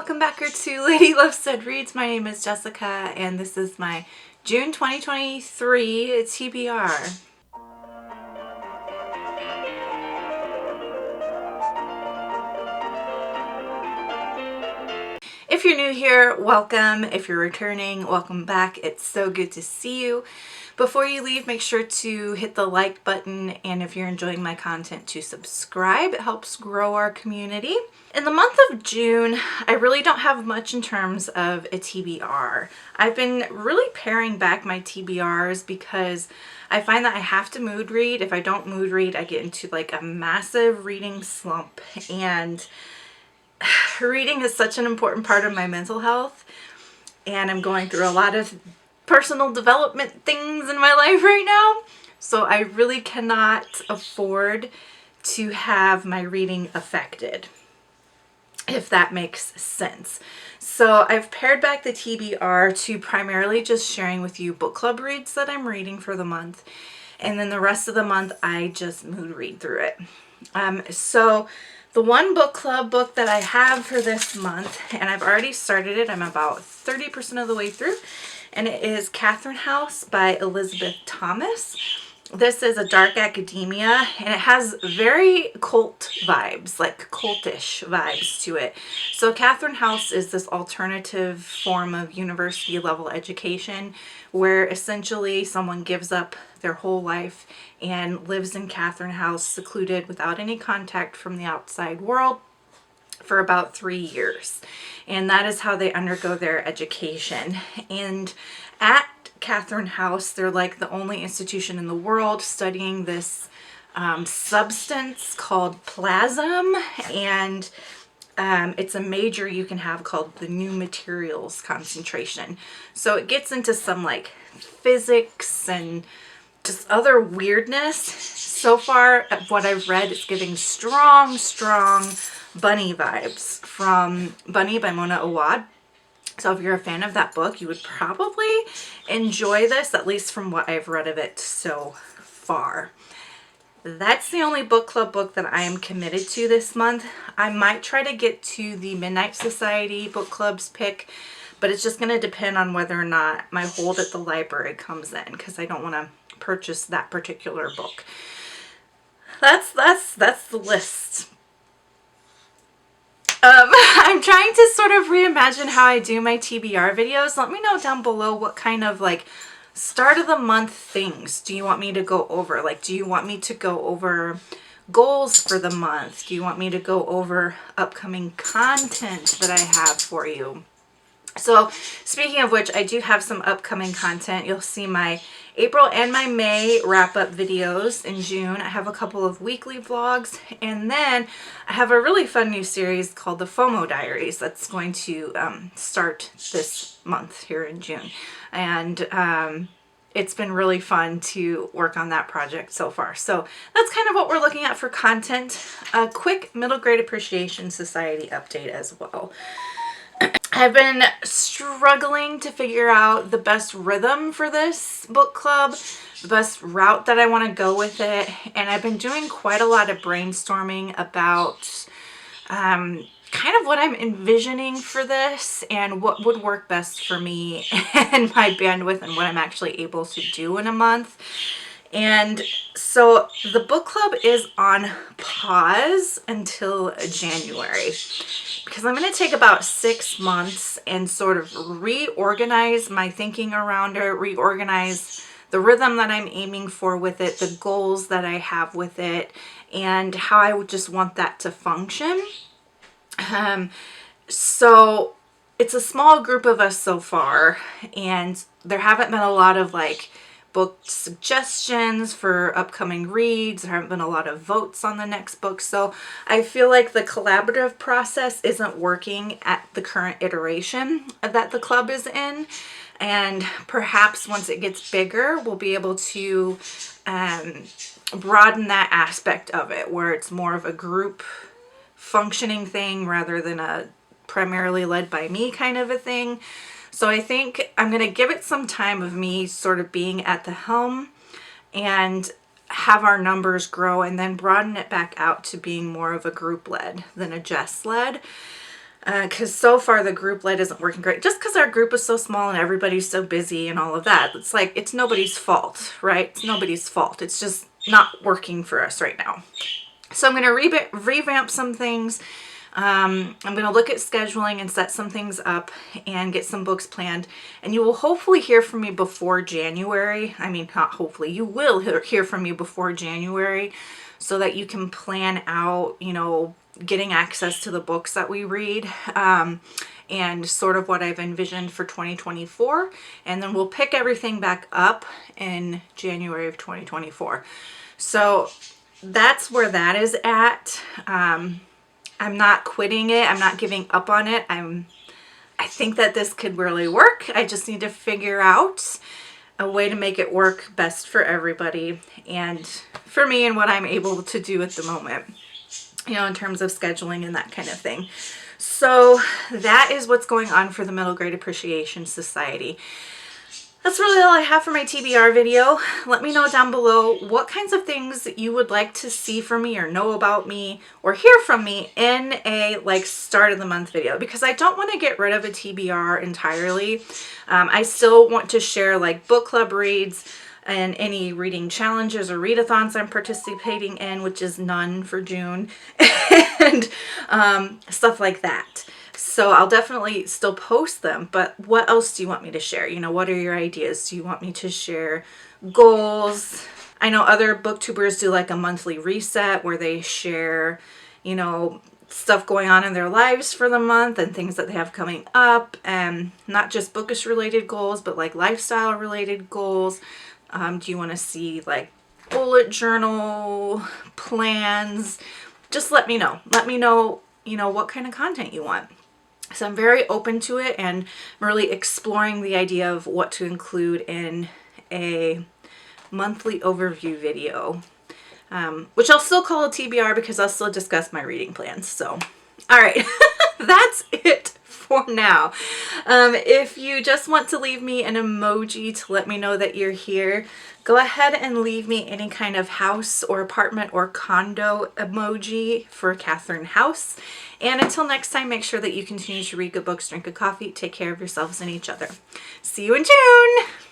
welcome back to Lady Love Said Reads. My name is Jessica and this is my June 2023 TBR. If you're new here, welcome. If you're returning, welcome back. It's so good to see you. Before you leave, make sure to hit the like button, and if you're enjoying my content, to subscribe. It helps grow our community. In the month of June, I really don't have much in terms of a TBR. I've been really paring back my TBRs because I find that I have to mood read. If I don't mood read, I get into like a massive reading slump, and reading is such an important part of my mental health, and I'm going through a lot of personal development things in my life right now, so I really cannot afford to have my reading affected, if that makes sense. So I've pared back the TBR to primarily just sharing with you book club reads that I'm reading for the month, and then the rest of the month I just mood read through it. So the one book club book that I have for this month, and I've already started it, I'm about 30% of the way through, and it is Catherine House by Elizabeth Thomas. This is a dark academia, and it has very cult vibes, like cultish vibes to it. So Catherine House is this alternative form of university level education where essentially someone gives up their whole life and lives in Catherine House, secluded without any contact from the outside world, for about 3 years. And that is how they undergo their education. And at Catherine House, they're like the only institution in the world studying this substance called plasm, and it's a major you can have called the new materials concentration. So it gets into some like physics and just other weirdness. So far, what I've read is giving strong Bunny vibes from Bunny by Mona Awad. So if you're a fan of that book, you would probably enjoy this, at least from what I've read of it so far. That's the only book club book that I am committed to this month. I might try to get to the Midnight Society book club's pick, but it's just going to depend on whether or not my hold at the library comes in, because I don't want to purchase that particular book. That's the list. I'm trying to sort of reimagine how I do my TBR videos. Let me know down below what kind of like start of the month things do you want me to go over. Like, do you want me to go over goals for the month? Do you want me to go over upcoming content that I have for you? So speaking of which, I do have some upcoming content. You'll see my April and my May wrap-up videos. In June, I have a couple of weekly vlogs, and then I have a really fun new series called the FOMO Diaries that's going to start this month here in June. And it's been really fun to work on that project so far. So that's kind of what we're looking at for content. A quick Middle Grade Appreciation Society update as well. I've been struggling to figure out the best rhythm for this book club, the best route that I want to go with it, and I've been doing quite a lot of brainstorming about kind of what I'm envisioning for this and what would work best for me and my bandwidth and what I'm actually able to do in a month. And so the book club is on pause until January, because I'm going to take about 6 months and sort of reorganize my thinking around it, reorganize the rhythm that I'm aiming for with it, the goals that I have with it, and how I would just want that to function. So it's a small group of us so far, and there haven't been a lot of like book suggestions for upcoming reads. There haven't been a lot of votes on the next book. So I feel like the collaborative process isn't working at the current iteration that the club is in. And perhaps once it gets bigger, we'll be able to broaden that aspect of it, where it's more of a group functioning thing rather than a primarily led by me kind of a thing. So I think I'm going to give it some time of me sort of being at the helm and have our numbers grow, and then broaden it back out to being more of a group led than a Jess led. because so far the group lead isn't working great. Just because our group is so small and everybody's so busy and all of that, it's like, it's nobody's fault, right? It's nobody's fault. It's just not working for us right now. So I'm going to revamp some things. I'm going to look at scheduling and set some things up and get some books planned. And you will hopefully hear from me before January. I mean, not hopefully, you will hear from me before January so that you can plan out, you know, getting access to the books that we read, and sort of what I've envisioned for 2024. And then we'll pick everything back up in January of 2024. So that's where that is at. I'm not quitting it. I'm not giving up on it. I think that this could really work. I just need to figure out a way to make it work best for everybody and for me and what I'm able to do at the moment, you know, in terms of scheduling and that kind of thing. So that is what's going on for the Middle Grade Appreciation Society. That's really all I have for my TBR video. Let me know down below what kinds of things you would like to see from me or know about me or hear from me in a like start of the month video, because I don't want to get rid of a TBR entirely. I still want to share like book club reads and any reading challenges or readathons I'm participating in, which is none for June, and stuff like that. So I'll definitely still post them, but what else do you want me to share? You know, what are your ideas? Do you want me to share goals? I know other booktubers do like a monthly reset where they share, you know, stuff going on in their lives for the month and things that they have coming up, and not just bookish related goals, but like lifestyle related goals. Do you want to see like bullet journal plans? Just let me know. Let me know, you know, what kind of content you want. So I'm very open to it, and I'm really exploring the idea of what to include in a monthly overview video, which I'll still call a TBR because I'll still discuss my reading plans. So, all right, that's it for now. If you just want to leave me an emoji to let me know that you're here, go ahead and leave me any kind of house or apartment or condo emoji for Catherine House. And until next time, make sure that you continue to read good books, drink good coffee, take care of yourselves and each other. See you in June!